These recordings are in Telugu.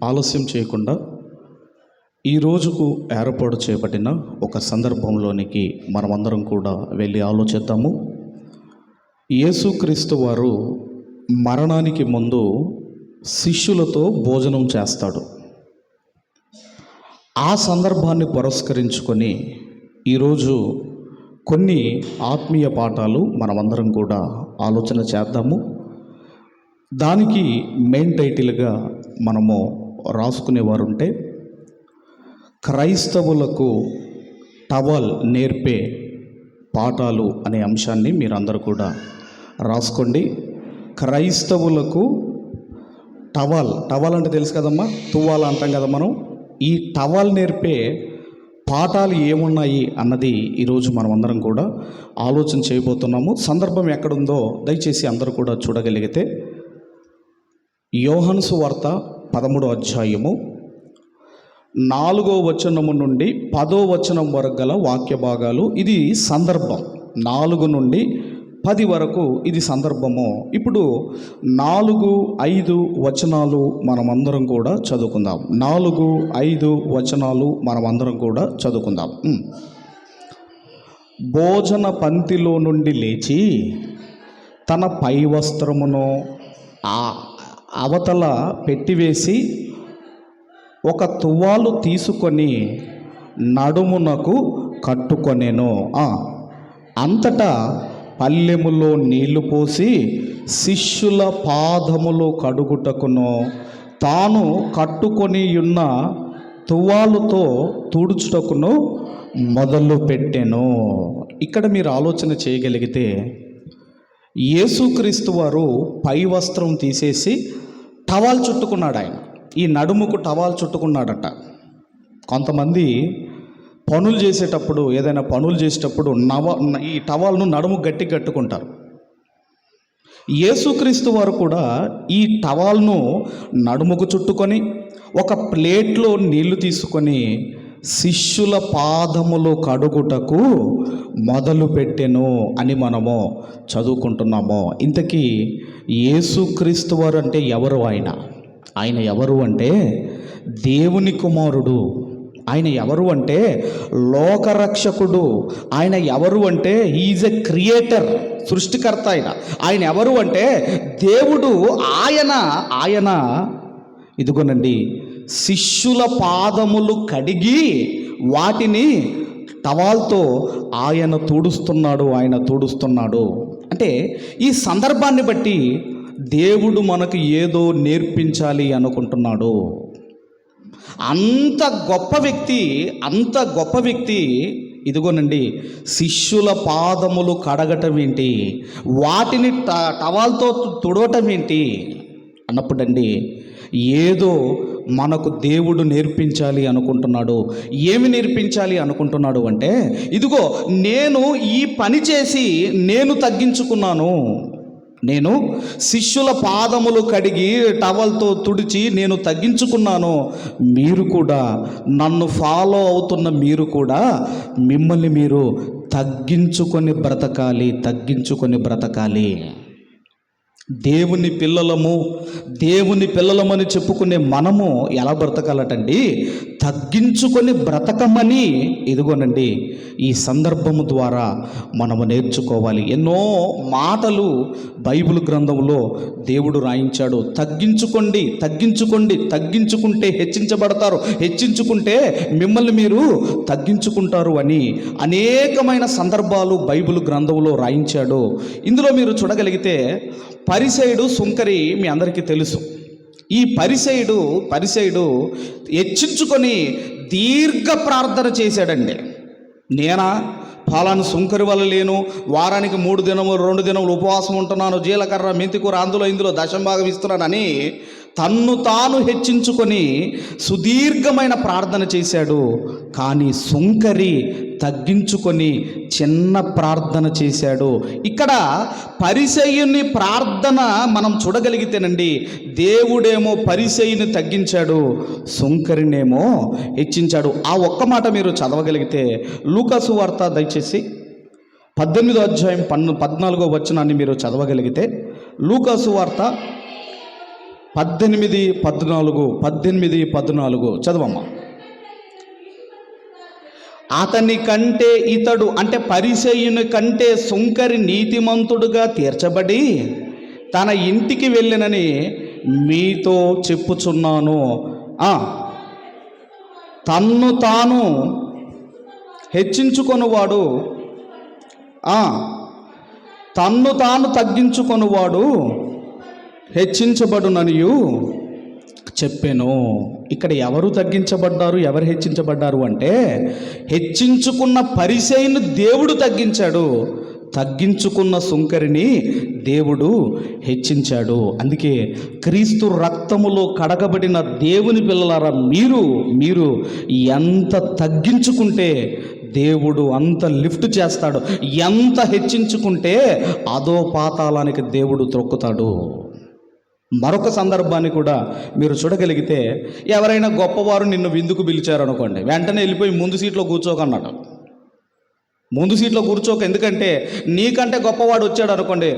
ఆలస్యం చేయకుండా ఈ రోజుకు ఏర్పాటు చేయబడిన ఒక సందర్భంలోనికి మనమందరం కూడా వెళ్ళి ఆలోచిద్దాము. యేసుక్రీస్తు వారు మరణానికి ముందు శిష్యులతో భోజనం చేస్తాడు. ఆ సందర్భాన్ని పురస్కరించుకొని ఈరోజు కొన్ని ఆత్మీయ పాఠాలు మనమందరం కూడా ఆలోచన చేద్దాము. దానికి మెయిన్ టైటిల్గా మనము రాసుకునేవారుంటే క్రైస్తవులకు టవల్ నేర్పే పాఠాలు అనే అంశాన్ని మీరందరూ కూడా రాసుకోండి. క్రైస్తవులకు టవల్ అంటే తెలుసు కదమ్మా, తువ్వాల అంటాం కదా మనం. ఈ టవల్ నేర్పే పాఠాలు ఏమున్నాయి అన్నది ఈరోజు మనం అందరం కూడా ఆలోచన చేయబోతున్నాము. సందర్భం ఎక్కడుందో దయచేసి అందరూ కూడా చూడగలిగితే యోహాను సువార్త 13వ అధ్యాయము 4వ వచనము నుండి 10వ వచనం వరకు గల వాక్య భాగాలు. ఇది సందర్భం. 4 నుండి 10 వరకు ఇది సందర్భము. ఇప్పుడు 4-5 వచనాలు మనమందరం కూడా చదువుకుందాం. 4-5 వచనాలు మనమందరం కూడా చదువుకుందాం. భోజన పంక్తిలో నుండి లేచి తన పై వస్త్రమును అవతల పెట్టివేసి ఒక తువ్వాలు తీసుకొని నడుమునకు కట్టుకొనెను. అంతటా పల్లెములో నీళ్లు పోసి శిష్యుల పాదములు కడుగుటకును తాను కట్టుకొని ఉన్న తువ్వాలుతో తుడుచుటకును మొదలు పెట్టెను. ఇక్కడ మీరు ఆలోచన చేయగలిగితే యేసుక్రీస్తు వారు పై వస్త్రం తీసేసి టవాల్ చుట్టుకున్నాడు. ఆయన ఈ నడుముకు టవాల్ చుట్టుకున్నాడట. కొంతమంది పనులు చేసేటప్పుడు, ఏదైనా పనులు చేసేటప్పుడు ఈ టవాల్ను నడుము గట్టి కట్టుకుంటారు. యేసుక్రీస్తు వారు కూడా ఈ టవాల్ను నడుముకు చుట్టుకొని ఒక ప్లేట్లో నీళ్లు తీసుకొని శిష్యుల పాదములు కడుగుటకు మొదలు పెట్టెను అని మనము చదువుకుంటున్నాము. ఇంతకీ యేసుక్రీస్తు వారు అంటే ఎవరు? ఆయన ఎవరు అంటే దేవుని కుమారుడు. ఆయన ఎవరు అంటే లోకరక్షకుడు. ఆయన ఎవరు అంటే ఈజ్ ఎ క్రియేటర్, సృష్టికర్త. ఆయన ఎవరు అంటే దేవుడు. ఆయన ఇదిగోనండి శిష్యుల పాదములు కడిగి వాటిని టవాల్తో ఆయన తుడుస్తున్నాడు. అంటే ఈ సందర్భాన్ని బట్టి దేవుడు మనకు ఏదో నేర్పించాలి అనుకుంటున్నాడు. అంత గొప్ప వ్యక్తి ఇదిగోనండి శిష్యుల పాదములు కడగటం ఏంటి, వాటిని టవాల్తో తుడవటం ఏంటి అన్నప్పుడండి ఏదో మనకు దేవుడు నేర్పించాలి అనుకుంటున్నాడు. ఏమి నేర్పించాలి అనుకుంటున్నాడు అంటే, ఇదిగో నేను ఈ పని చేసి నేను తగ్గించుకున్నాను. నేను శిష్యుల పాదములు కడిగి టవల్తో తుడిచి నేను తగ్గించుకున్నాను. మీరు కూడా నన్ను ఫాలో అవుతున్న మీరు కూడా మిమ్మల్ని మీరు తగ్గించుకొని బ్రతకాలి. దేవుని పిల్లలమని చెప్పుకునే మనము ఎలా బ్రతకాలటండి? తగ్గించుకొని బ్రతకమని ఇదిగోనండి ఈ సందర్భము ద్వారా మనము నేర్చుకోవాలి. ఎన్నో మాటలు బైబిల్ గ్రంథంలో దేవుడు రాయించాడు. తగ్గించుకుంటే హెచ్చించబడతారు, హెచ్చించుకుంటే మిమ్మల్ని మీరు తగ్గించుకుంటారు అని అనేకమైన సందర్భాలు బైబిల్ గ్రంథంలో రాయించాడు. ఇందులో మీరు చూడగలిగితే పరిసయుడు, సుంకరి మీ అందరికీ తెలుసు. ఈ పరిసయుడు హెచ్చించుకొని దీర్ఘ ప్రార్థన చేశాడండి. నేనా ఫలాను సుంకరి వల్ల లేను, వారానికి 3 దినములు 2 దినములు ఉపవాసం ఉంటున్నాను, జీలకర్ర మెంతికూర అందులో ఇందులో దశంభాగం ఇస్తున్నానని తన్ను తాను హెచ్చించుకొని సుదీర్ఘమైన ప్రార్థన చేశాడు. కానీ సుంకరి తగ్గించుకొని చిన్న ప్రార్థన చేశాడు. ఇక్కడ పరిసయ్యుని ప్రార్థన మనం చూడగలిగితేనండి, దేవుడేమో పరిసయ్యుని తగ్గించాడు, సుంకరినేమో హెచ్చించాడు. ఆ ఒక్క మాట మీరు చదవగలిగితే లూకా సువార్త దయచేసి 18వ అధ్యాయం 14వ వచనాన్ని మీరు చదవగలిగితే, లూకా సువార్త 18:14 చదవమ్మా. అతని కంటే ఇతడు అంటే పరిసయ్యుని కంటే సుంకరి నీతిమంతుడుగా తీర్చబడి తన ఇంటికి వెళ్ళినని మీతో చెప్పుచున్నాను. తన్ను తాను హెచ్చించుకొనువాడు, తన్ను తాను తగ్గించుకొనువాడు హెచ్చించబడుననియు చెప్పాను. ఇక్కడ ఎవరు తగ్గించబడ్డారు, ఎవరు హెచ్చించబడ్డారు అంటే హెచ్చించుకున్న పరిసయ్యుని దేవుడు తగ్గించాడు, తగ్గించుకున్న సుంకరిని దేవుడు హెచ్చించాడు. అందుకే క్రీస్తు రక్తములో కడగబడిన దేవుని పిల్లలారా, మీరు ఎంత తగ్గించుకుంటే దేవుడు అంత లిఫ్ట్ చేస్తాడు, ఎంత హెచ్చించుకుంటే అదో పాతాళానికి దేవుడు త్రొక్కుతాడు. మరొక సందర్భాన్ని కూడా మీరు చూడగలిగితే, ఎవరైనా గొప్పవారు నిన్ను విందుకు పిలిచారనుకోండి, వెంటనే వెళ్ళిపోయి ముందు సీట్లో కూర్చోకన్నాడు. ముందు సీట్లో కూర్చోక, ఎందుకంటే నీకంటే గొప్పవాడు వచ్చాడు అనుకోండి,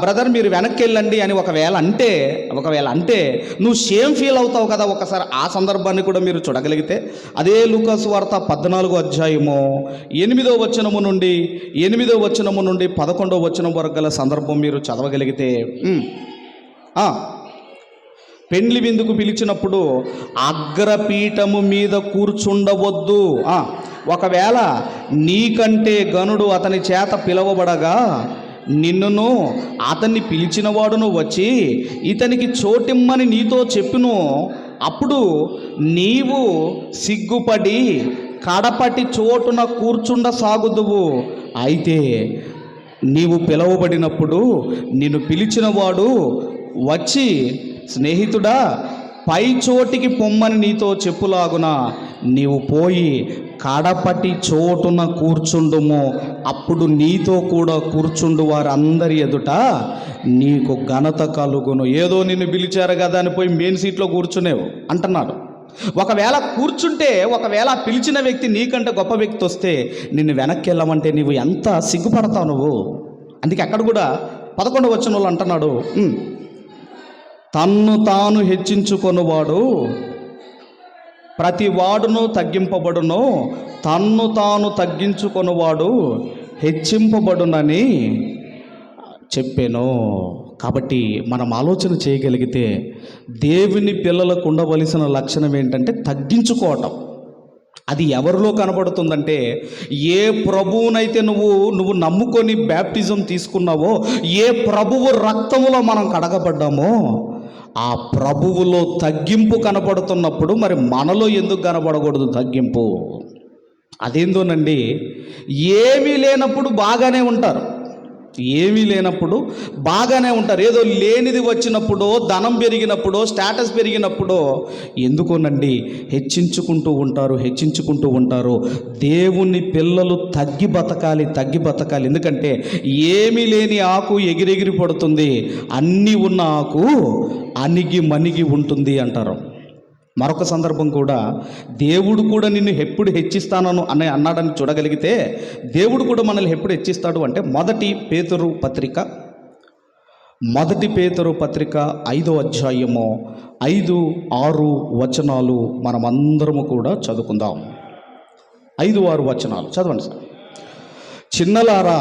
బ్రదర్ మీరు వెనక్కి వెళ్ళండి అని ఒకవేళ అంటే నువ్వు షేమ్ ఫీల్ అవుతావు కదా. ఒకసారి ఆ సందర్భాన్ని కూడా మీరు చూడగలిగితే, అదే లూకాసు వార్త 14:8 వచనము నుండి 11వ వచనం వరకు గల సందర్భం మీరు చదవగలిగితే, పెండ్లి విందుకు పిలిచినప్పుడు అగ్రపీఠము మీద కూర్చుండవద్దు. ఒకవేళ నీకంటే గనుడు అతని చేత పిలవబడగా నిన్నును అతన్ని పిలిచిన వాడును వచ్చి ఇతనికి చోటిమ్మని నీతో చెప్పును, అప్పుడు నీవు సిగ్గుపడి కడపటి చోటున కూర్చుండ సాగుదువు. అయితే నీవు పిలవబడినప్పుడు నిన్ను పిలిచిన వాడు వచ్చి, స్నేహితుడా పై చోటికి పొమ్మని నీతో చెప్పులాగున నీవు పోయి కడపటి చోటున కూర్చుండుము. అప్పుడు నీతో కూడా కూర్చుండు వారందరి ఎదుట నీకు ఘనత కలుగును. ఏదో నిన్ను పిలిచారు కదా అని పోయి మెయిన్ సీట్లో కూర్చునేవు అంటున్నాడు. ఒకవేళ కూర్చుంటే, ఒకవేళ పిలిచిన వ్యక్తి నీకంటే గొప్ప వ్యక్తి వస్తే నిన్ను వెనక్కి వెళ్ళమంటే నీవు ఎంత సిగ్గుపడతావు నువ్వు. అందుకే అక్కడ కూడా 11వ వచనంలో అంటున్నాడు, తన్ను తాను హెచ్చించుకొనువాడు ప్రతి వాడును తగ్గింపబడును, తన్ను తాను తగ్గించుకొనువాడు హెచ్చింపబడునని చెప్పాను. కాబట్టి మనం ఆలోచన చేయగలిగితే దేవుని పిల్లలకు ఉండవలసిన లక్షణం ఏంటంటే తగ్గించుకోవటం. అది ఎవరిలో కనబడుతుందంటే, ఏ ప్రభువునైతే నువ్వు నమ్ముకొని బ్యాప్టిజం తీసుకున్నావో, ఏ ప్రభువు రక్తములో మనం కడగబడ్డామో ఆ ప్రభువులో తగ్గింపు కనపడుతున్నప్పుడు మరి మనలో ఎందుకు కనపడకూడదు తగ్గింపు? అదేందోనండి, ఏమీ లేనప్పుడు బాగానే ఉంటారు, ఏదో లేనిది వచ్చినప్పుడు, ధనం పెరిగినప్పుడు, స్టేటస్ పెరిగినప్పుడు ఎందుకోనండి హెచ్చించుకుంటూ ఉంటారు. దేవుని పిల్లలు తగ్గి బతకాలి. ఎందుకంటే ఏమీ లేని ఆకు ఎగిరెగిరి పడుతుంది, అన్నీ ఉన్న ఆకు అణిగి మణిగి ఉంటుంది అంటారు. మరొక సందర్భం కూడా, దేవుడు కూడా నిన్ను ఎప్పుడు హెచ్చిస్తానను అన్నాడని చూడగలిగితే, దేవుడు కూడా మనల్ని ఎప్పుడు హెచ్చిస్తాడు అంటే, మొదటి పేతురు పత్రిక 5వ అధ్యాయము 5-6 వచనాలు మనమందరము కూడా చదువుకుందాం. 5-6 వచనాలు చదవండి సార్. చిన్నలారా,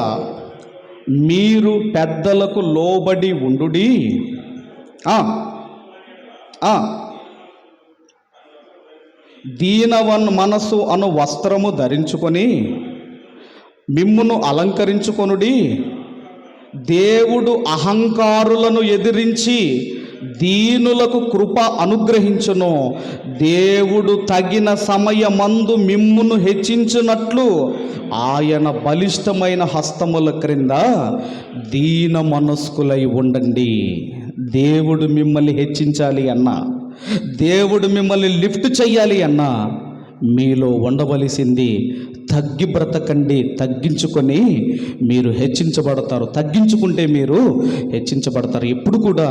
మీరు పెద్దలకు లోబడి ఉండుడి. దీనవన్ మనస్సు అను వస్త్రము ధరించుకొని మిమ్మును అలంకరించుకొనుడి. దేవుడు అహంకారులను ఎదిరించి దీనులకు కృప అనుగ్రహించును. దేవుడు తగిన సమయమందు మిమ్మును హెచ్చించునట్లు ఆయన బలిష్టమైన హస్తముల క్రింద దీన మనస్కులై ఉండండి. దేవుడు మిమ్మల్ని హెచ్చించాలి అన్నా, దేవుడు మిమ్మల్ని లిఫ్ట్ చెయ్యాలి అన్నా, మీలో ఉండవలసింది తగ్గి బ్రతకండి. తగ్గించుకొని మీరు హెచ్చించబడతారు. తగ్గించుకుంటే మీరు హెచ్చించబడతారు. ఎప్పుడు కూడా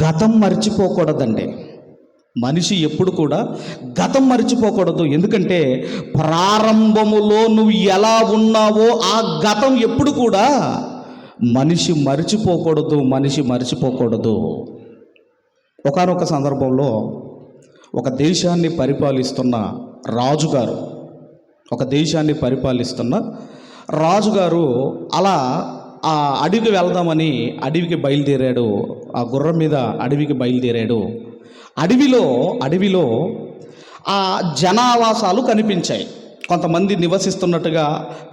గతం మర్చిపోకూడదండి. మనిషి ఎప్పుడు కూడా గతం మర్చిపోకూడదు. ఎందుకంటే ప్రారంభములో నువ్వు ఎలా ఉన్నావో ఆ గతం ఎప్పుడు కూడా మనిషి మర్చిపోకూడదు. ఒకానొక సందర్భంలో ఒక దేశాన్ని పరిపాలిస్తున్న రాజుగారు ఒక దేశాన్ని పరిపాలిస్తున్న రాజుగారు అలా ఆ అడవికి వెళ్దామని అడవికి బయలుదేరాడు. ఆ గుర్రం మీద అడవికి బయలుదేరాడు. అడవిలో ఆ జనావాసాలు కనిపించాయి. కొంతమంది నివసిస్తున్నట్టుగా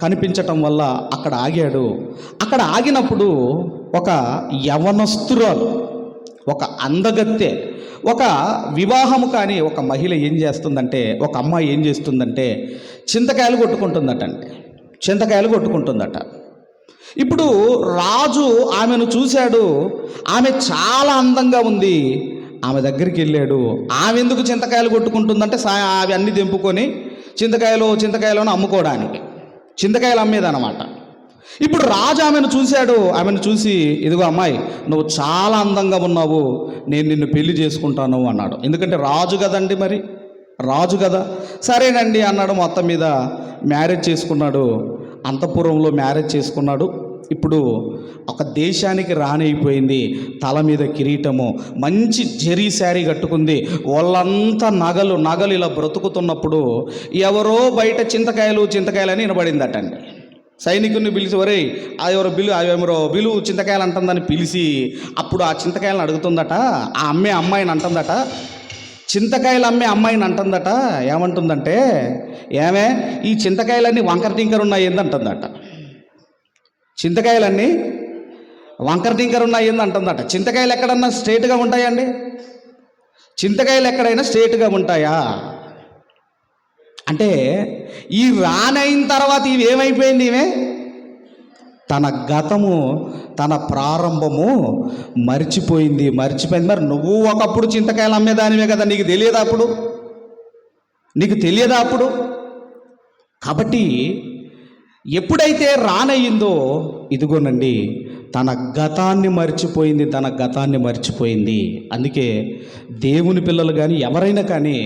కనిపించటం వల్ల అక్కడ ఆగాడు. అక్కడ ఆగినప్పుడు ఒక యవనస్తురాలు, ఒక అందగత్తె, ఒక వివాహము కాని ఒక మహిళ ఏం చేస్తుందంటే, ఒక అమ్మాయి ఏం చేస్తుందంటే చింతకాయలు కొట్టుకుంటుందట. ఇప్పుడు రాజు ఆమెను చూశాడు. ఆమె చాలా అందంగా ఉంది. ఆమె దగ్గరికి వెళ్ళాడు. ఆమె ఎందుకు చింతకాయలు కొట్టుకుంటుందంటే అవి అన్నీ తెంపుకొని చింతకాయలను అమ్ముకోవడానికి, చింతకాయలు అమ్మేదన్నమాట. ఇప్పుడు రాజు ఆమెను చూశాడు. ఆమెను చూసి, ఇదిగో అమ్మాయి, నువ్వు చాలా అందంగా ఉన్నావు, నేను నిన్ను పెళ్లి చేసుకుంటాను అన్నాడు. ఎందుకంటే రాజు కదండి, మరి రాజు కదా. సరేనండి అన్నాడు. మొత్తం మీద మ్యారేజ్ చేసుకున్నాడు. అంతఃపురంలో మ్యారేజ్ చేసుకున్నాడు. ఇప్పుడు ఒక దేశానికి రానైపోయింది. తల మీద కిరీటము, మంచి జరీ శారీ కట్టుకుంది, వాళ్ళంతా నగలు ఇలా బ్రతుకుతున్నప్పుడు ఎవరో బయట చింతకాయలు అని వినబడిందటండి. సైనికుడిని పిలిచి, ఒరే ఎవరో బిలు చింతకాయలు అంటుందని పిలిచి, అప్పుడు ఆ చింతకాయలను అడుగుతుందట. ఆ అమ్మే అమ్మాయిని అంటుందట, చింతకాయలు అమ్మే అమ్మాయిని అంటుందట. ఏమంటుందంటే, ఏమే ఈ చింతకాయలన్నీ వంకర టింకర ఉన్నాయి ఏందంటుందట. చింతకాయలన్నీ వంకర టింకర ఉన్నాయి ఏందంటుందట. చింతకాయలు ఎక్కడన్నా స్ట్రేట్గా ఉంటాయండి? చింతకాయలు ఎక్కడైనా స్ట్రేట్గా ఉంటాయా? అంటే ఈ రానైన తర్వాత ఇవి ఏమైపోయింది? ఇవే తన గతము, తన ప్రారంభము మర్చిపోయింది. మరి నువ్వు ఒకప్పుడు చింతకాయలు అమ్మేదానివే కదా, నీకు తెలియదా అప్పుడు? కాబట్టి ఎప్పుడైతే రానయ్యిందో, ఇదిగోనండి తన గతాన్ని మర్చిపోయింది. అందుకే దేవుని పిల్లలు కానీ ఎవరైనా కానీ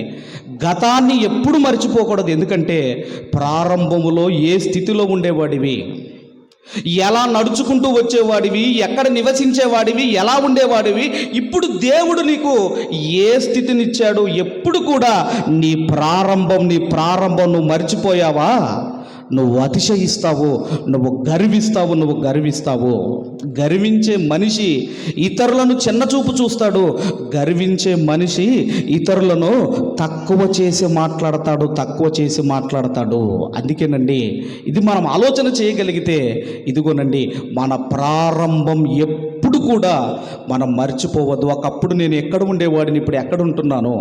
గతాన్ని ఎప్పుడు మర్చిపోకూడదు. ఎందుకంటే ప్రారంభములో ఏ స్థితిలో ఉండేవాడివి, ఎలా నడుచుకుంటూ వచ్చేవాడివి, ఎక్కడ నివసించేవాడివి, ఎలా ఉండేవాడివి, ఇప్పుడు దేవుడు నీకు ఏ స్థితినిచ్చాడు? ఎప్పుడు కూడా నీ ప్రారంభం నువ్వు మర్చిపోయావా? నువ్వు అతిశయిస్తావు, నువ్వు గర్విస్తావు. గర్వించే మనిషి ఇతరులను చిన్నచూపు చూస్తాడు. గర్వించే మనిషి ఇతరులను తక్కువ చేసి మాట్లాడతాడు. అందుకేనండి ఇది మనం ఆలోచన చేయగలిగితే, ఇదిగోనండి మన ప్రారంభం ఎప్పుడు కూడా మనం మర్చిపోవద్దు. ఒకప్పుడు నేను ఎక్కడ ఉండేవాడిని, ఇప్పుడు ఎక్కడ ఉంటున్నాను.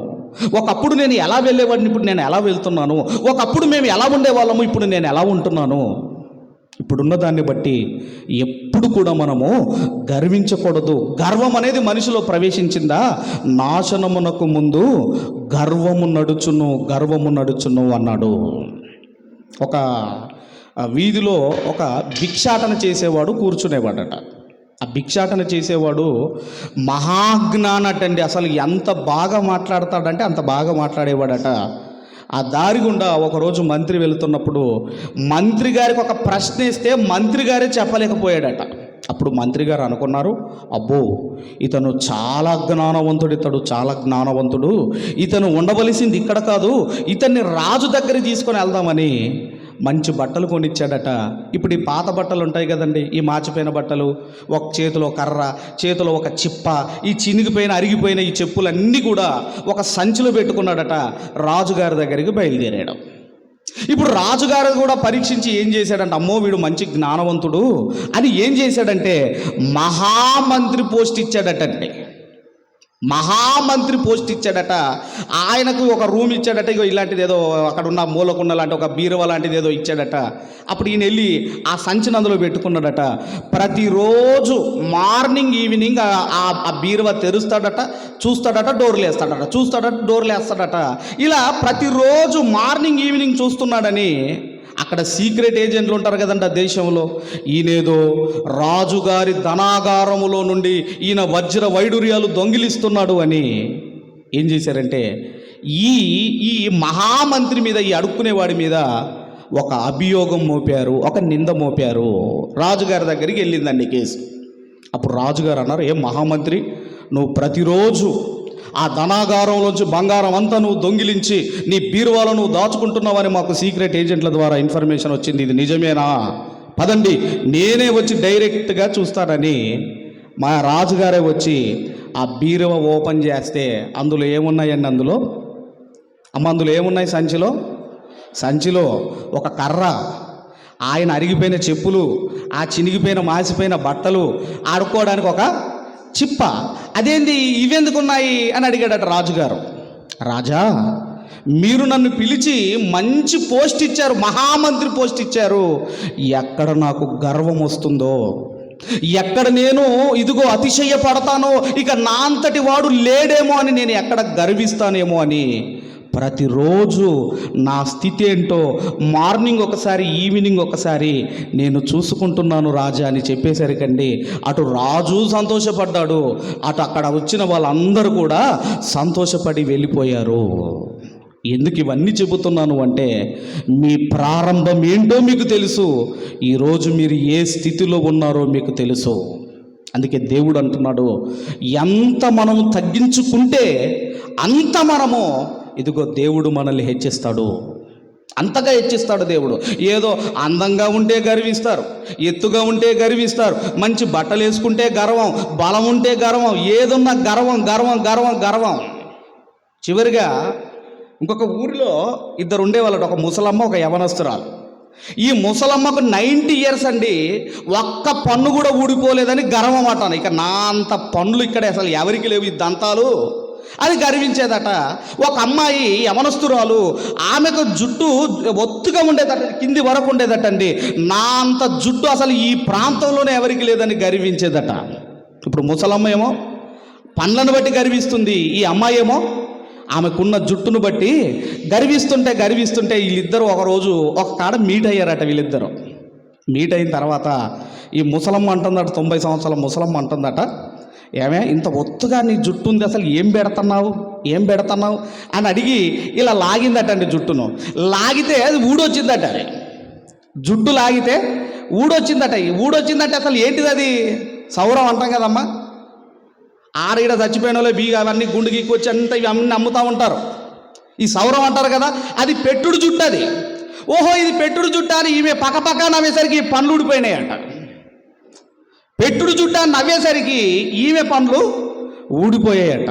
ఒకప్పుడు నేను ఎలా వెళ్ళేవాడిని, ఇప్పుడు నేను ఎలా వెళ్తున్నాను. ఒకప్పుడు మేము ఎలా ఉండేవాళ్ళము, ఇప్పుడు నేను ఎలా ఉంటున్నాను. ఇప్పుడున్న దాన్ని బట్టి ఎప్పుడు కూడా మనము గర్వించకూడదు. గర్వం అనేది మనిషిలో ప్రవేశించిందా, నాశనమునకు ముందు గర్వము నడుచును అన్నాడు. ఒక వీధిలో ఒక భిక్షాటన చేసేవాడు కూర్చునేవాడట. ఆ భిక్షాటన చేసేవాడు మహాజ్ఞానటండి. అసలు ఎంత బాగా మాట్లాడతాడంటే అంత బాగా మాట్లాడేవాడట. ఆ దారి గుండా ఒకరోజు మంత్రి వెళుతున్నప్పుడు మంత్రి గారికి ఒక ప్రశ్న ఇస్తే మంత్రి గారే చెప్పలేకపోయాడట. అప్పుడు మంత్రి గారు అనుకున్నారు, అబ్బో ఇతను చాలా జ్ఞానవంతుడు, ఇతను ఉండవలసింది ఇక్కడ కాదు, ఇతన్ని రాజు దగ్గరికి తీసుకొని వెళ్దామని మంచి బట్టలు కొనిచ్చాడట. ఇప్పుడు ఈ పాత బట్టలు ఉంటాయి కదండి, ఈ మాచిపోయిన బట్టలు, ఒక చేతిలో కర్ర, చేతిలో ఒక చిప్ప, ఈ చినిగిపోయిన అరిగిపోయిన ఈ చెప్పులన్నీ కూడా ఒక సంచిలో పెట్టుకున్నాడట. రాజుగారి దగ్గరికి బయలుదేరాడు. ఇప్పుడు రాజుగారు కూడా పరీక్షించి ఏం చేశాడంటే, అమ్మో వీడు మంచి జ్ఞానవంతుడు అని ఏం చేశాడంటే మహామంత్రి పోస్ట్ ఇచ్చాడట. ఆయనకు ఒక రూమ్ ఇచ్చాడట. ఇగో ఇలాంటిది ఏదో అక్కడ ఉన్న మూలకున్న లాంటి ఒక బీరువా లాంటిది ఏదో ఇచ్చాడట. అప్పుడు ఈయన వెళ్ళి ఆ సంచిని అందులో పెట్టుకున్నాడట. ప్రతిరోజు మార్నింగ్ ఈవినింగ్ ఆ బీరువా తెరుస్తాడట, చూస్తాడట, డోర్లు వేస్తాడట. ఇలా ప్రతిరోజు మార్నింగ్ ఈవినింగ్ చూస్తున్నాడని అక్కడ సీక్రెట్ ఏజెంట్లు ఉంటారు కదండి ఆ దేశంలో. ఈయనేదో రాజుగారి ధనాగారములో నుండి ఈయన వజ్ర వైడూర్యాలు దొంగిలిస్తున్నాడు అని ఏం చేశారంటే ఈ మహామంత్రి మీద, ఈ అడుక్కునేవాడి మీద ఒక అభియోగం మోపారు, ఒక నింద మోపారు. రాజుగారి దగ్గరికి వెళ్ళిందండి కేసు. అప్పుడు రాజుగారు అన్నారు, ఏం మహామంత్రి, నువ్వు ప్రతిరోజు ఆ ధనాగారంలోంచి బంగారం అంతా నువ్వు దొంగిలించి నీ బీరువాలో నువ్వు దాచుకుంటున్నావని మాకు సీక్రెట్ ఏజెంట్ల ద్వారా ఇన్ఫర్మేషన్ వచ్చింది. ఇది నిజమేనా? పదండి, నేనే వచ్చి డైరెక్ట్గా చూస్తానని మా రాజుగారే వచ్చి ఆ బీరువా ఓపెన్ చేస్తే అందులో ఏమున్నాయండి? అందులో ఏమున్నాయి? సంచిలో ఒక కర్ర, ఆయన అరిగిపోయిన చెప్పులు, ఆ చినిగిపోయిన మాసిపోయిన బట్టలు, ఆడుకోవడానికి ఒక చిప్ప. అదేంటి ఇవెందుకున్నాయి అని అడిగాడట రాజుగారు. రాజా, మీరు నన్ను పిలిచి మంచి పోస్ట్ ఇచ్చారు, మహామంత్రి పోస్ట్ ఇచ్చారు. ఎక్కడ నాకు గర్వం వస్తుందో, ఎక్కడ నేను ఇదిగో అతిశయపడతానో, ఇక నా అంతటి వాడు లేడేమో అని నేను ఎక్కడ గర్విస్తానేమో అని ప్రతిరోజు నా స్థితి ఏంటో మార్నింగ్ ఒకసారి, ఈవినింగ్ ఒకసారి నేను చూసుకుంటున్నాను రాజా అని చెప్పేసరికండి అటు రాజు సంతోషపడ్డాడు, అటు అక్కడ వచ్చిన వాళ్ళందరూ కూడా సంతోషపడి వెళ్ళిపోయారు. ఎందుకు ఇవన్నీ చెబుతున్నాను అంటే, మీ ప్రారంభం ఏంటో మీకు తెలుసు, ఈరోజు మీరు ఏ స్థితిలో ఉన్నారో మీకు తెలుసు. అందుకే దేవుడు అంటున్నాడు, ఎంత మనము తగ్గించుకుంటే అంత మనము ఇదిగో దేవుడు మనల్ని హెచ్చిస్తాడు, అంతగా హెచ్చిస్తాడు దేవుడు. ఏదో అందంగా ఉంటే గర్విస్తారు, ఎత్తుగా ఉంటే గర్విస్తారు, మంచి బట్టలు వేసుకుంటే గర్వం, బలం ఉంటే గర్వం, ఏదున్నా గర్వం గర్వం గర్వం గర్వం. చివరిగా ఇంకొక ఊరిలో ఇద్దరు ఉండేవాళ్ళట, ఒక ముసలమ్మ, ఒక యవనస్తురాలు. ఈ ముసలమ్మకు 90 years అండి, ఒక్క పన్ను కూడా ఊడిపోలేదని గర్వం అట. ఇక నా అంత పన్నులు ఇక్కడ అసలు ఎవరికి లేవు ఈ దంతాలు అది గర్వించేదట. ఒక అమ్మాయి యవనస్తురాలు, ఆమెకు జుట్టు ఒత్తుగా ఉండేదట, కింది వరకు ఉండేదటండి. నా అంత జుట్టు అసలు ఈ ప్రాంతంలోనే ఎవరికి లేదని గర్వించేదట. ఇప్పుడు ముసలమ్మ ఏమో పండ్లను బట్టి గర్విస్తుంది, ఈ అమ్మాయి ఏమో ఆమెకున్న జుట్టును బట్టి గర్విస్తుంటే వీళ్ళిద్దరూ ఒకరోజు ఒక కాడ మీట్ అయ్యారట. వీళ్ళిద్దరూ మీట్ అయిన తర్వాత ఈ ముసలమ్మ అంటుందట, 90 సంవత్సరాల ముసలమ్మ అంటుందట, ఏమే ఇంత ఒత్తుగా నీ జుట్టు ఉంది, అసలు ఏం పెడుతున్నావు అని అడిగి ఇలా లాగిందటండి జుట్టును. లాగితే అది ఊడొచ్చిందట. జుట్టు లాగితే ఊడొచ్చిందట. అసలు ఏంటిది అది? సౌరం అంటాం కదమ్మా, ఆడీడ చచ్చిపోయిన వాళ్ళు బీగ అవన్నీ గుండు గీక్కి వచ్చి అంతా ఇవి అన్నీ అమ్ముతూ ఉంటారు. ఈ సౌరం అంటారు కదా, అది పెట్టుడు జుట్టు అది. ఓహో, ఇది పెట్టుడు జుట్టు అని ఈమె పక్కపక్క నవ్వేసరికి పండ్లు ఊడిపోయినాయంట. పెట్టుడు జుట్టు అని నవ్వేసరికి ఈమె పండ్లు ఊడిపోయాయట.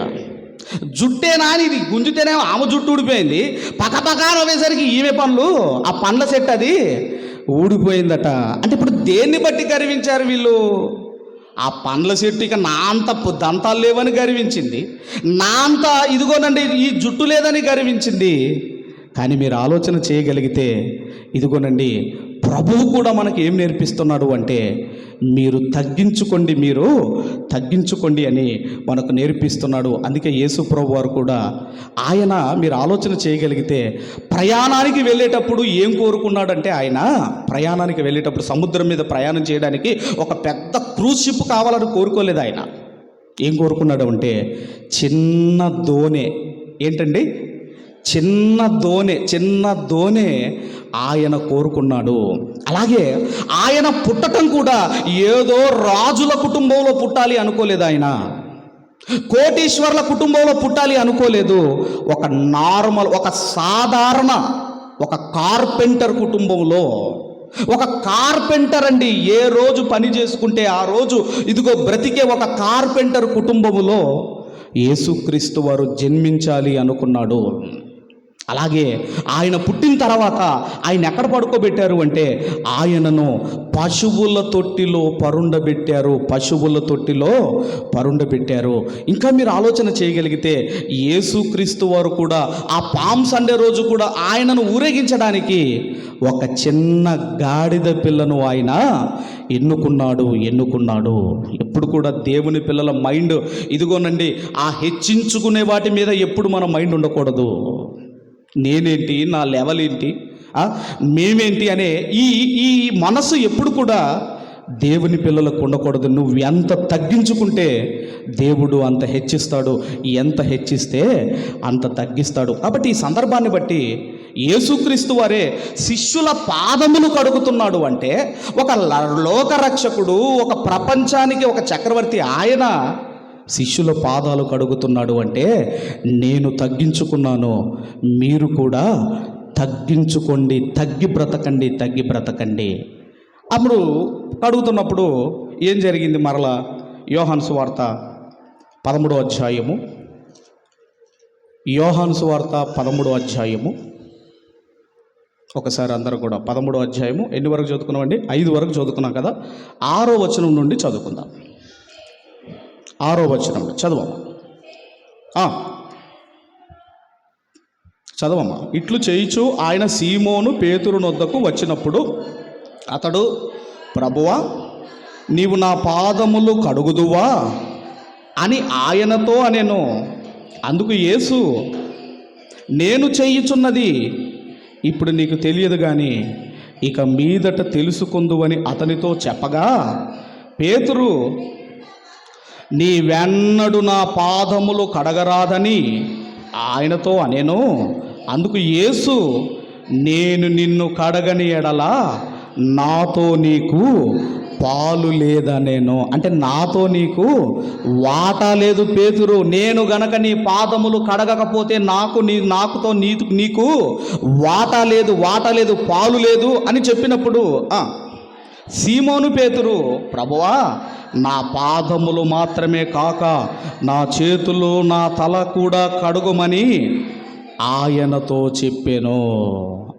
జుట్టేనా అని ఇది గుంజుతేనే ఆమె జుట్టు ఊడిపోయింది, పక్కపక్క నవ్వేసరికి ఈమె పండ్లు, ఆ పండ్ల సెట్ అది ఊడిపోయిందట. అంటే ఇప్పుడు దేన్ని బట్టి గర్వించారు వీళ్ళు? ఆ పండ్ల చెట్టు ఇక నా అంత దంతాలు లేవని గర్వించింది, నా అంత ఇదిగోనండి ఈ జుట్టు లేదని గర్వించింది. కానీ మీరు ఆలోచన చేయగలిగితే ఇదిగోనండి, ప్రభువు కూడా మనకి ఏం నేర్పిస్తున్నాడు అంటే, మీరు తగ్గించుకోండి అని మనకు నేర్పిస్తున్నాడు. అందుకే యేసు ప్రభు వారు కూడా ఆయన, మీరు ఆలోచన చేయగలిగితే, ప్రయాణానికి వెళ్ళేటప్పుడు ఏం కోరుకున్నాడంటే, ఆయన ప్రయాణానికి వెళ్ళేటప్పుడు సముద్రం మీద ప్రయాణం చేయడానికి ఒక పెద్ద క్రూజ్ షిప్ కావాలని కోరుకోలేదు. ఆయన ఏం కోరుకున్నాడు అంటే, చిన్న దోణి. ఏంటండి? చిన్న దోణి ఆయన కోరుకున్నాడు. అలాగే ఆయన పుట్టటం కూడా ఏదో రాజుల కుటుంబంలో పుట్టాలి అనుకోలేదు, ఆయన కోటీశ్వర్ల కుటుంబంలో పుట్టాలి అనుకోలేదు. ఒక నార్మల్, ఒక సాధారణ, ఒక కార్పెంటర్ కుటుంబంలో, ఒక కార్పెంటర్ అండి, ఏ రోజు పని చేసుకుంటే ఆ రోజు ఇదిగో బ్రతికే ఒక కార్పెంటర్ కుటుంబములో యేసుక్రీస్తు వారు జన్మించాలి అనుకున్నాడు. అలాగే ఆయన పుట్టిన తర్వాత ఆయన ఎక్కడ పడుకోబెట్టారు అంటే, ఆయనను పశువుల తొట్టిలో పరుండబెట్టారు. ఇంకా మీరు ఆలోచన చేయగలిగితే, యేసుక్రీస్తు వారు కూడా ఆ పామ్ సండే రోజు కూడా ఆయనను ఊరేగించడానికి ఒక చిన్న గాడిద పిల్లను ఆయన ఎన్నుకున్నాడు. ఎప్పుడు కూడా దేవుని పిల్లల మైండ్ ఇదిగోనండి, ఆ హెచ్చించుకునే వాటి మీద ఎప్పుడు మన మైండ్ ఉండకూడదు. నేనేంటి, నా లెవెల్ ఏంటి, మేమేంటి అనే ఈ మనసు ఎప్పుడు కూడా దేవుని పిల్లలకు ఉండకూడదు. నువ్వు ఎంత తగ్గించుకుంటే దేవుడు అంత హెచ్చిస్తాడు, ఎంత హెచ్చిస్తే అంత తగ్గిస్తాడు. కాబట్టి ఈ సందర్భాన్ని బట్టి యేసుక్రీస్తు వారే శిష్యుల పాదములు కడుగుతున్నాడు అంటే, ఒక లోకరక్షకుడు, ఒక ప్రపంచానికి ఒక చక్రవర్తి, ఆయన శిష్యుల పాదాలు కడుగుతున్నాడు అంటే నేను తగ్గించుకున్నాను, మీరు కూడా తగ్గించుకోండి, తగ్గి బ్రతకండి. అప్పుడు కడుగుతున్నప్పుడు ఏం జరిగింది? మరలా యోహాను సువార్త 13వ అధ్యాయము, యోహాను సువార్త 13వ అధ్యాయము, ఒకసారి అందరూ కూడా 13వ అధ్యాయము ఎన్ని వరకు చదువుకున్నామండి? 5 వరకు చదువుకున్నాం కదా. 6వ వచనం నుండి చదువుకుందాం. 6వ వచనం చదవమ్మా. ఇట్లు చేయుచు ఆయన సీమోను పేతురు నొద్దకు వచ్చినప్పుడు అతడు, ప్రభువా, నీవు నా పాదములు కడుగుదువా అని ఆయనతో అనెను. అందుకు యేసు, నేను చేయుచున్నది ఇప్పుడు నీకు తెలియదు కానీ ఇక మీదట తెలుసుకుందువని అతనితో చెప్పగా, పేతురు, నీవెన్నడు నా పాదములు కడగరాదని ఆయనతో అనెను. అందుకు యేసు, నేను నిన్ను కడగని ఎడల నాతో నీకు పాలు లేదనేను. అంటే నాతో నీకు వాటా లేదు పేతురు. నేను గనక నీ పాదములు కడగకపోతే నాకుతో నీకు వాటా లేదు, పాలు లేదు అని చెప్పినప్పుడు సీమోను పేతురు, ప్రభువా, నా పాదములు మాత్రమే కాక నా చేతులు నా తల కూడా కడుగుమని ఆయనతో చెప్పాను.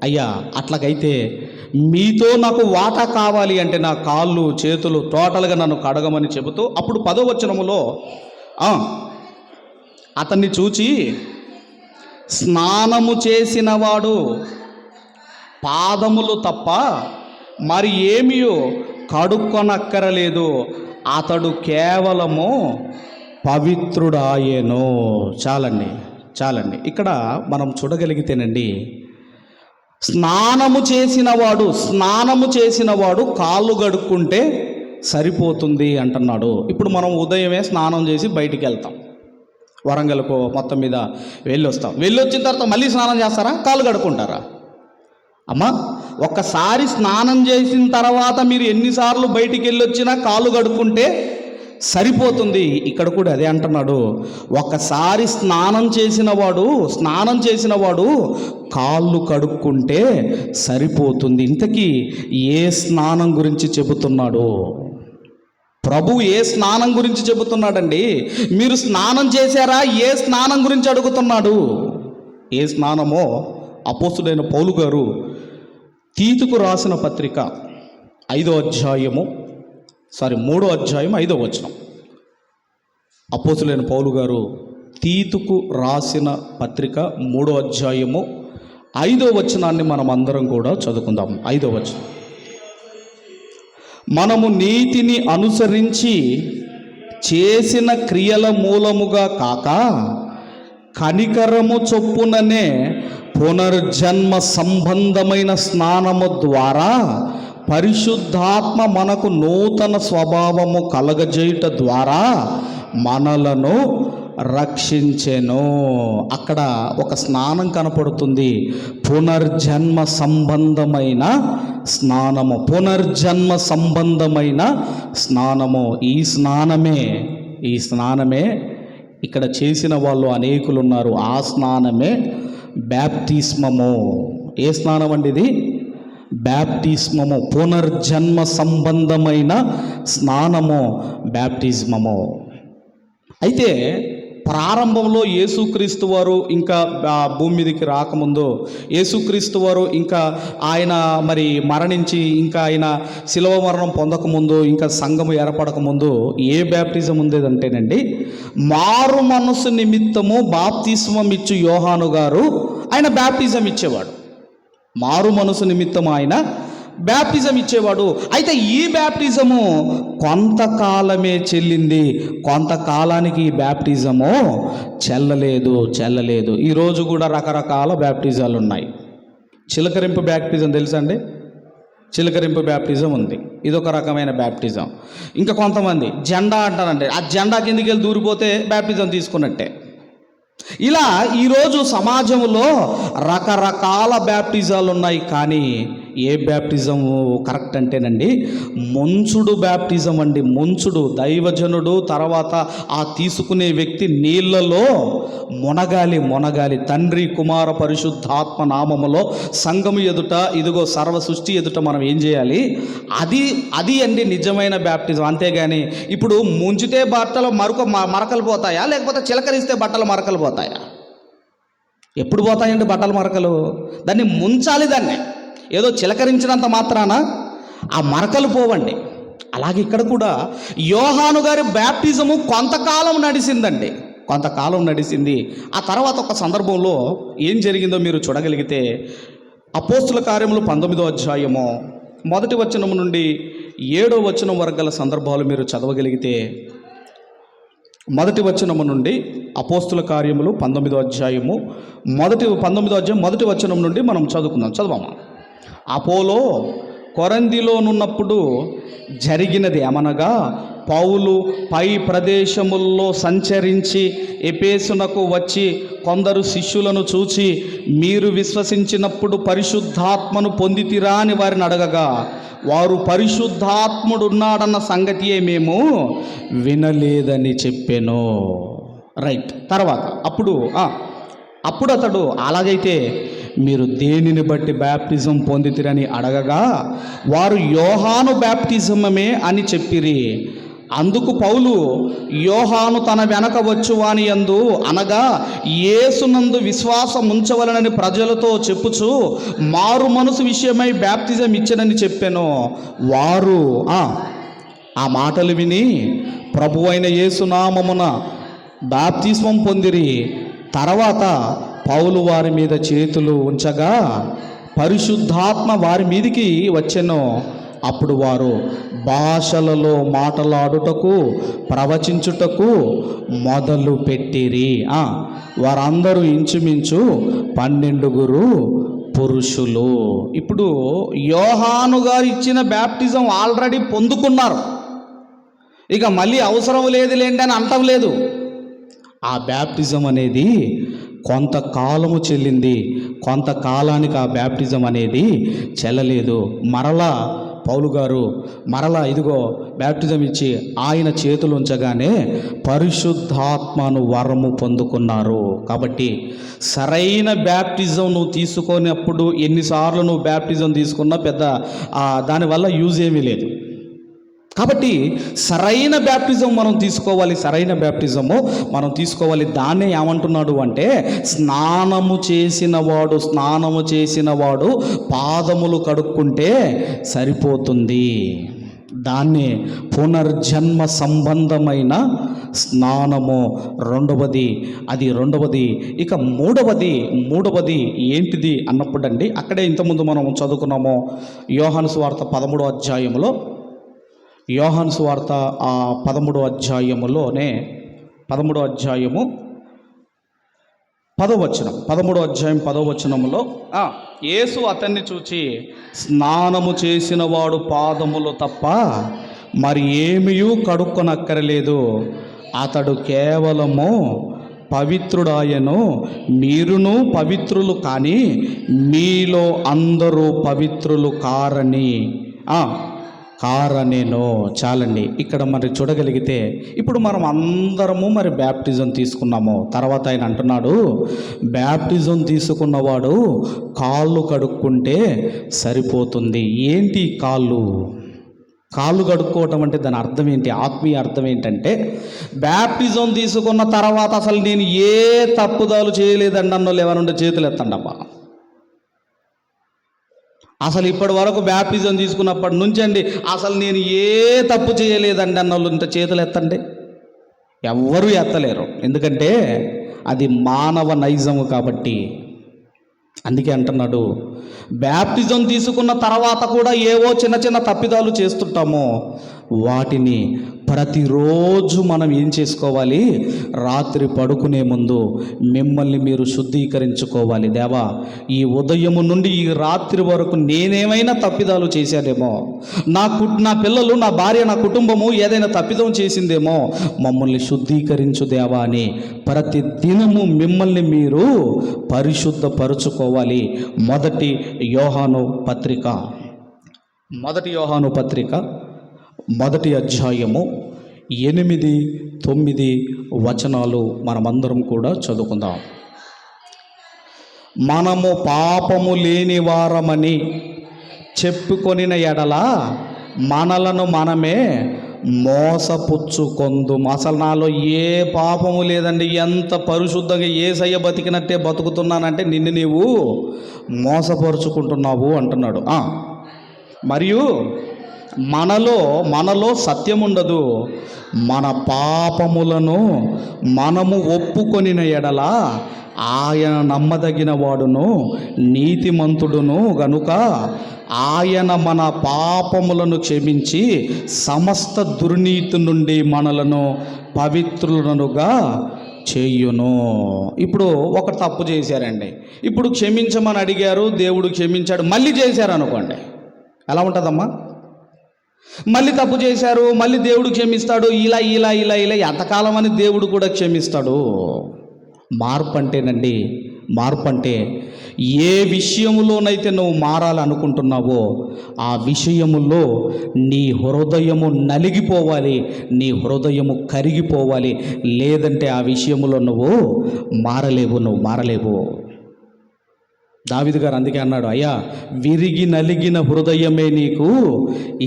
అయ్యా, అట్లాగైతే మీతో నాకు వాటా కావాలి అంటే నా కాళ్ళు చేతులు టోటల్గా నన్ను కడగమని చెబుతూ అప్పుడు 10వ వచనములో అతన్ని చూచి, స్నానము చేసినవాడు పాదములు తప్ప మరి ఏమియో కడుక్కొనక్కరలేదు, అతడు కేవలము పవిత్రుడాయేను. చాలండి. ఇక్కడ మనం చూడగలిగితేనండి, స్నానము చేసినవాడు కాళ్ళు కడుక్కుంటే సరిపోతుంది అంటున్నాడు. ఇప్పుడు మనం ఉదయమే స్నానం చేసి బయటికి వెళ్తాం, వరంగల్కో మొత్తం మీద వెళ్ళొస్తాం. వెళ్ళొచ్చిన తర్వాత మళ్ళీ స్నానం చేస్తారా? కాళ్ళు కడుక్కుంటారా? అమ్మా, ఒక్కసారి స్నానం చేసిన తర్వాత మీరు ఎన్నిసార్లు బయటికి వెళ్ళొచ్చినా కాళ్ళు కడుక్కుంటే సరిపోతుంది. ఇక్కడ కూడా అదే అంటున్నాడు, ఒకసారి స్నానం చేసిన వాడు కాళ్ళు కడుక్కుంటే సరిపోతుంది. ఇంతకీ ఏ స్నానం గురించి చెబుతున్నాడు ప్రభు? ఏ స్నానం గురించి చెబుతున్నాడండి? మీరు స్నానం చేశారా? ఏ స్నానం గురించి అడుగుతున్నాడు? ఏ స్నానమో అపోస్తుడైన పౌలు గారు తీతుకు రాసిన పత్రిక 3వ అధ్యాయం 5వ వచనం. అపోస్తులైన పౌలు గారు తీతుకు రాసిన పత్రిక 3వ అధ్యాయము 5వ వచనాన్ని మనం అందరం కూడా చదువుకుందాం. 5వ వచనం, మనము నీతిని అనుసరించి చేసిన క్రియల మూలముగా కాక కనికరము చొప్పుననే పునర్జన్మ సంబంధమైన స్నానము ద్వారా పరిశుద్ధాత్మ మనకు నూతన స్వభావము కలగజేయుట ద్వారా మనలను రక్షించెను. అక్కడ ఒక స్నానం కనపడుతుంది, పునర్జన్మ సంబంధమైన స్నానము. ఈ స్నానమే ఇక్కడ చేసిన వాళ్ళు అనేకులు ఉన్నారు. ఆ స్నానమే బ్యాప్టిస్మము. ఏ స్నానం అండి ఇది? బ్యాప్టిస్మము. పునర్జన్మ సంబంధమైన స్నానము బ్యాప్టిజమము. అయితే ప్రారంభంలో యేసుక్రీస్తు వారు ఇంకా భూమి మీదకి రాకముందు, యేసుక్రీస్తు వారు ఇంకా ఆయన మరి మరణించి ఇంకా ఆయన శిలువ మరణం పొందకముందు, ఇంకా సంఘము ఏర్పడకముందు ఏ బ్యాప్టిజం ఉండేదంటేనండి, మారు మనసు నిమిత్తము బాప్తిస్మం ఇచ్చు యోహాను గారు ఆయన బ్యాప్టిజం ఇచ్చేవాడు. మారు మనసు నిమిత్తం ఆయన బ్యాప్టిజం ఇచ్చేవాడు. అయితే ఈ బ్యాప్టిజము కొంతకాలమే చెల్లింది, కొంతకాలానికి ఈ బ్యాప్టిజము చెల్లలేదు. ఈరోజు కూడా రకరకాల బ్యాప్టిజాలు ఉన్నాయి. చిలకరింపు బ్యాప్టిజం తెలుసా అండి? చిలకరింపు బ్యాప్టిజం ఉంది, ఇదొక రకమైన బ్యాప్టిజం. ఇంకా కొంతమంది జెండా అంటారంటే ఆ జెండా కిందికి వెళ్ళి దూరిపోతే బ్యాప్టిజం తీసుకున్నట్టే. ఇలా ఈరోజు సమాజంలో రకరకాల బ్యాప్టిజాలు ఉన్నాయి. కానీ ఏ బ్యాప్టిజం కరెక్ట్ అంటేనండి, ముంచుడు బ్యాప్టిజం అండి. ముంచుడు, దైవజనుడు తర్వాత ఆ తీసుకునే వ్యక్తి నీళ్ళలో మునగాలి. తండ్రి కుమార పరిశుద్ధాత్మ నామములో సంఘము ఎదుట, ఇదిగో సర్వ సృష్టి ఎదుట మనం ఏం చేయాలి? అది అండి నిజమైన బ్యాప్టిజం. అంతేగాని ఇప్పుడు ముంచితే బట్టలు మరకలు పోతాయా, లేకపోతే చిలకరిస్తే బట్టలు మరకలు పోతాయా? ఎప్పుడు పోతాయండి బట్టల మరకలు? దాన్ని ముంచాలి. దాన్ని ఏదో చిలకరించినంత మాత్రాన ఆ మరకలు పోవండి. అలాగే ఇక్కడ కూడా యోహాను గారి బ్యాప్టిజము కొంతకాలం నడిచింది. ఆ తర్వాత ఒక సందర్భంలో ఏం జరిగిందో మీరు చూడగలిగితే, అపోస్తుల కార్యములు 19వ అధ్యాయము 1వ వచనం నుండి 7వ వచనం వరకు గల సందర్భాలు మీరు చదవగలిగితే, 1వ వచనము నుండి అపోస్తుల కార్యములు 19వ అధ్యాయము 1వ వచనం నుండి మనం చదవమా. అపోలో కొరంథీలోనున్నప్పుడు జరిగినది ఏమనగా, పౌలు పై ప్రదేశముల్లో సంచరించి ఎఫెసునకు వచ్చి కొందరు శిష్యులను చూచి, మీరు విశ్వసించినప్పుడు పరిశుద్ధాత్మను పొందితిరా అని వారిని అడగగా, వారు పరిశుద్ధాత్ముడున్నాడన్న సంగతియే మేము వినలేదని చెప్పెను. రైట్. తర్వాత అప్పుడు అతడు, అలాగైతే మీరు దేనిని బట్టి బ్యాప్టిజం పొందితిరని అడగగా, వారు యోహాను బ్యాప్టిజమే అని చెప్పిరి. అందుకు పౌలు, యోహాను తన వెనక వచ్చువాని యందు అనగా యేసునందు విశ్వాసం ఉంచవలనని ప్రజలతో చెప్పుచు మారు మనసు విషయమై బ్యాప్టిజం ఇచ్చనని చెప్పాను. వారు ఆ మాటలు విని ప్రభువైన యేసునామమున బాప్తిస్మం పొందిరి. తర్వాత పౌలు వారి మీద చేతులు ఉంచగా పరిశుద్ధాత్మ వారి మీదికి వచ్చెను. అప్పుడు వారు భాషలలో మాట్లాడుటకు, ప్రవచించుటకు మొదలు పెట్టిరి. వారందరూ ఇంచుమించు 12 పురుషులు. ఇప్పుడు యోహాను గారు ఇచ్చిన బ్యాప్టిజం ఆల్రెడీ పొందుకున్నారు, ఇక మళ్ళీ అవసరం లేదులేండి అని అంటం లేదు. ఆ బ్యాప్టిజం అనేది కొంతకాలము చెల్లింది, కొంతకాలానికి ఆ బ్యాప్టిజం అనేది చెల్లలేదు. మరలా పౌలు గారు ఇదిగో బ్యాప్టిజం ఇచ్చి ఆయన చేతులు ఉంచగానే పరిశుద్ధాత్మను వరము పొందుకున్నారు. కాబట్టి సరైన బ్యాప్టిజం నువ్వు తీసుకున్నప్పుడు ఎన్నిసార్లు నువ్వు బ్యాప్టిజం తీసుకున్నా పెద్ద దానివల్ల యూజ్ ఏమీ లేదు. కాబట్టి సరైన బ్యాప్టిజం మనం తీసుకోవాలి. దాన్నే ఏమంటున్నాడు అంటే, స్నానము చేసిన వాడు పాదములు కడుక్కుంటే సరిపోతుంది. దాన్నే పునర్జన్మ సంబంధమైన స్నానము. రెండవది. ఇక మూడవది ఏంటిది అన్నప్పుడండి, అక్కడే ఇంతకుముందు మనం చదువుకున్నాము యోహాను సువార్త 13వ అధ్యాయంలో. యోహాను సువార్త 13వ అధ్యాయములోనే 13వ అధ్యాయము 10వ వచనం 13వ అధ్యాయం 10వ వచనములో యేసు అతన్ని చూచి, స్నానము చేసిన వాడు పాదములు తప్ప మరి ఏమీయూ కడుక్కొనక్కరలేదు, అతడు కేవలము పవిత్రుడాయను, మీరును పవిత్రులు కానీ మీలో అందరూ పవిత్రులు కారనేనో. చాలండి. ఇక్కడ మరి చూడగలిగితే ఇప్పుడు మనం అందరము మరి బ్యాప్టిజం తీసుకున్నాము. తర్వాత ఆయన అంటున్నాడు, బ్యాప్టిజం తీసుకున్నవాడు కాళ్ళు కడుక్కుంటే సరిపోతుంది. ఏంటి కాళ్ళు కడుక్కోవటం అంటే దాని అర్థం ఏంటి? ఆత్మీయ అర్థం ఏంటంటే, బ్యాప్టిజం తీసుకున్న తర్వాత అసలు నేను ఏ తప్పుదాలు చేయలేదండి అన్నోళ్ళు ఎవరుంటే చేతులు ఎత్తండి అబ్బా. అసలు ఇప్పటి వరకు బ్యాప్టిజం తీసుకున్నప్పటి నుంచి అండి అసలు నేను ఏ తప్పు చేయలేదండి అన్నోళ్ళు ఇంత చేతులు ఎత్తండి. ఎవ్వరూ ఎత్తలేరు, ఎందుకంటే అది మానవ నైజము కాబట్టి. అందుకే అంటున్నాడు, బ్యాప్టిజం తీసుకున్న తర్వాత కూడా ఏవో చిన్న చిన్న తప్పిదాలు చేస్తుంటాము. వాటిని ప్రతిరోజు మనం ఏం చేసుకోవాలి? రాత్రి పడుకునే ముందు మిమ్మల్ని మీరు శుద్ధీకరించుకోవాలి. దేవా, ఈ ఉదయము నుండి ఈ రాత్రి వరకు నేనేమైనా తప్పిదాలు చేశానేమో, నా పిల్లలు, నా భార్య, నా కుటుంబము ఏదైనా తప్పిదం చేసిందేమో, మమ్మల్ని శుద్ధీకరించు దేవా అని ప్రతి దినము మిమ్మల్ని మీరు పరిశుద్ధపరుచుకోవాలి. మొదటి యోహాను పత్రిక మొదటి అధ్యాయము 8, 9 వచనాలు మనమందరం కూడా చదువుకుందాం. మనము పాపము లేని వారమని చెప్పుకొనిన ఎడల మనలను మనమే మోసపుచ్చుకొందుము. అసలు నాలో ఏ పాపము లేదండి, ఎంత పరిశుద్ధంగా యేసయ్య బతికినట్టే బతుకుతున్నానంటే నిన్ను నీవు మోసపరుచుకుంటున్నావు అంటున్నాడు. మరియు మనలో సత్యం ఉండదు. మన పాపములను మనము ఒప్పుకొనిన ఎడల ఆయన నమ్మదగిన వాడును నీతిమంతుడును గనుక ఆయన మన పాపములను క్షమించి సమస్త దుర్నీతి నుండి మనలను పవిత్రులనుగా చేయును. ఇప్పుడు ఒక తప్పు చేశారండి, ఇప్పుడు క్షమించమని అడిగారు, దేవుడు క్షమించాడు. మళ్ళీ చేశారు అనుకోండి, ఎలా ఉంటుందమ్మా? మళ్ళీ తప్పు చేశారు, మళ్ళీ దేవుడు క్షమిస్తాడు. ఇలా ఎంతకాలం అని దేవుడు కూడా క్షమిస్తాడు. మార్పు అంటే ఏ విషయములోనైతే నువ్వు మారాలనుకుంటున్నావో ఆ విషయములో నీ హృదయము నలిగిపోవాలి, నీ హృదయము కరిగిపోవాలి. లేదంటే ఆ విషయములో నువ్వు మారలేవు. దావీదు గారు అందుకే అన్నాడు, అయ్యా, విరిగి నలిగిన హృదయమే నీకు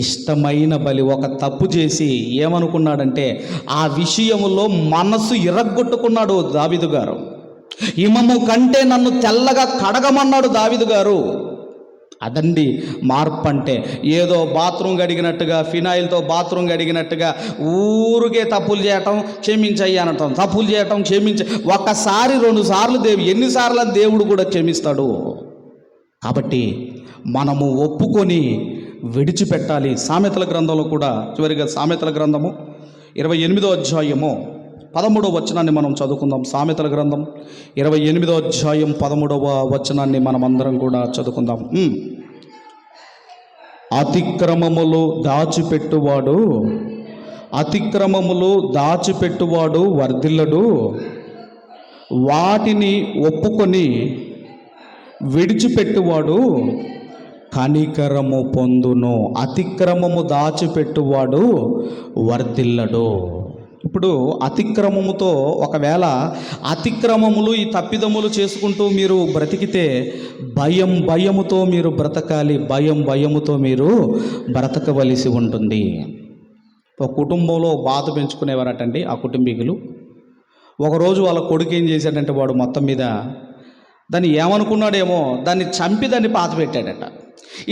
ఇష్టమైన బలి. ఒక తప్పు చేసి ఏమనుకున్నాడంటే ఆ విషయములో మనసు ఇరగ్గొట్టుకున్నాడు దావీదు గారు. హిమము కంటే నన్ను తెల్లగా కడగమన్నాడు దావీదు గారు. అదండి మార్పు అంటే. ఏదో బాత్రూమ్ కడిగినట్టుగా, ఫినాయిల్తో బాత్రూమ్ కడిగినట్టుగా ఊరికే తప్పులు చేయటం, క్షమించయ్యి అనటం, తప్పులు చేయటం, ఒకసారి 2 సార్లు ఎన్నిసార్లు దేవుడు కూడా క్షమిస్తాడు. కాబట్టి మనము ఒప్పుకొని విడిచిపెట్టాలి. సామెతల గ్రంథంలో కూడా చివరిగా సామెతల గ్రంథము 28వ అధ్యాయము 13వ వచనాన్ని మనం చదువుకుందాం. సామెతల గ్రంథం 28వ అధ్యాయం 13వ వచనాన్ని మనమందరం కూడా చదువుకుందాం. అతిక్రమములు దాచిపెట్టువాడు వర్ధిల్లడు, వాటిని ఒప్పుకొని విడిచిపెట్టువాడు కనికరము పొందును. అతిక్రమము దాచిపెట్టువాడు వర్ధిల్లడు. ఇప్పుడు అతిక్రమముతో, ఒకవేళ అతిక్రమములు, ఈ తప్పిదములు చేసుకుంటూ మీరు బ్రతికితే భయముతో మీరు బ్రతకాలి, భయముతో మీరు బ్రతకవలసి ఉంటుంది. ఒక కుటుంబంలో బాధ పెంచుకునేవారటండి ఆ కుటుంబీకులు. ఒకరోజు వాళ్ళ కొడుకు ఏం చేశాడంటే, వాడు మొత్తం మీద దాన్ని ఏమనుకున్నాడేమో, దాన్ని చంపి దాన్ని పాతి పెట్టాడట.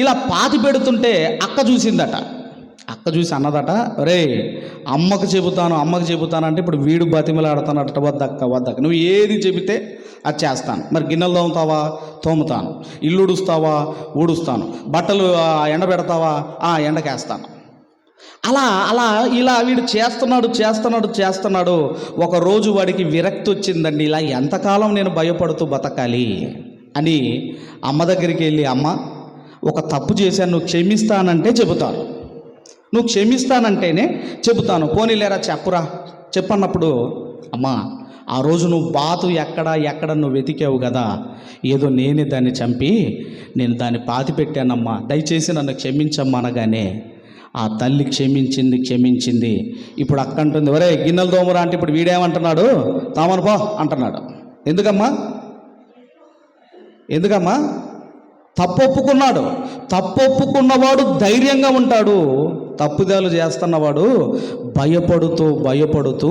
ఇలా పాతి పెడుతుంటే అక్క చూసిందట. అక్క చూసి అన్నదట, రే అమ్మకు చెబుతాను అంటే ఇప్పుడు వీడు బతిమలాడుతానట, వద్దక్క నువ్వు ఏది చెబితే అది చేస్తాను. మరి గిన్నెలు తోముతాను, ఇల్లు ఉడుస్తావా ఊడుస్తాను, బట్టలు ఎండబెడతావా ఎండకేస్తాను. ఇలా వీడు చేస్తున్నాడు. ఒకరోజు వాడికి విరక్తి వచ్చిందండి. ఇలా ఎంతకాలం నేను భయపడుతూ బతకాలి అని అమ్మ దగ్గరికి వెళ్ళి, అమ్మ, ఒక తప్పు చేశాను, నువ్వు క్షమిస్తానంటే చెబుతాను, నువ్వు క్షమిస్తానంటేనే చెబుతాను, పోనీలేరా చెప్పన్నప్పుడు, అమ్మా, ఆ రోజు నువ్వు బాతు ఎక్కడ నువ్వు వెతికావు కదా, ఏదో నేనే దాన్ని చంపి నేను దాన్ని పాతి పెట్టానమ్మా, దయచేసి నన్ను క్షమించమ్మా అనగానే ఆ తల్లి క్షమించింది. ఇప్పుడు అక్క అంటుంది, ఒరే గిన్నెలు తోమరా అంటే ఇప్పుడు వీడేమంటున్నాడు, తామను పో అంటున్నాడు. ఎందుకమ్మా? తప్పొప్పుకున్నవాడు ధైర్యంగా ఉంటాడు, తప్పుదాలు చేస్తున్నవాడు భయపడుతూ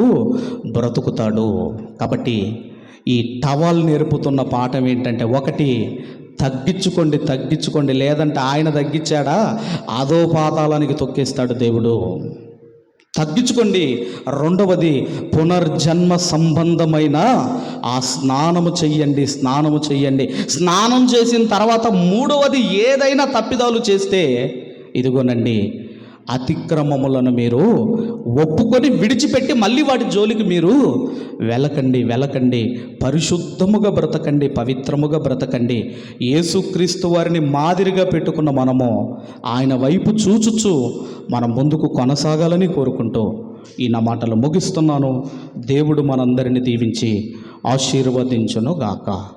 బ్రతుకుతాడు. కాబట్టి ఈ టవల్ నేర్పుతున్న పాఠం ఏంటంటే, ఒకటి, తగ్గించుకోండి, లేదంటే ఆయన తగ్గించాడా అదో పాతాళానికి తొక్కేస్తాడు దేవుడు. తగ్గించుకోండి. రెండవది, పునర్జన్మ సంబంధమైన ఆ స్నానము చెయ్యండి. స్నానం చేసిన తర్వాత మూడవది, ఏదైనా తప్పిదాలు చేస్తే ఇదిగోనండి అతిక్రమములను మీరు ఒప్పుకొని విడిచిపెట్టి మళ్ళీ వాటి జోలికి మీరు వెళ్ళకండి. పరిశుద్ధముగా బ్రతకండి, పవిత్రముగా బ్రతకండి. యేసుక్రీస్తు వారిని మాదిరిగా పెట్టుకున్న మనము ఆయన వైపు చూచుచు మనం ముందుకు కొనసాగాలని కోరుకుంటూ ఈ నా మాటలు ముగిస్తున్నాను. దేవుడు మనందరిని దీవించి ఆశీర్వదించును గాక.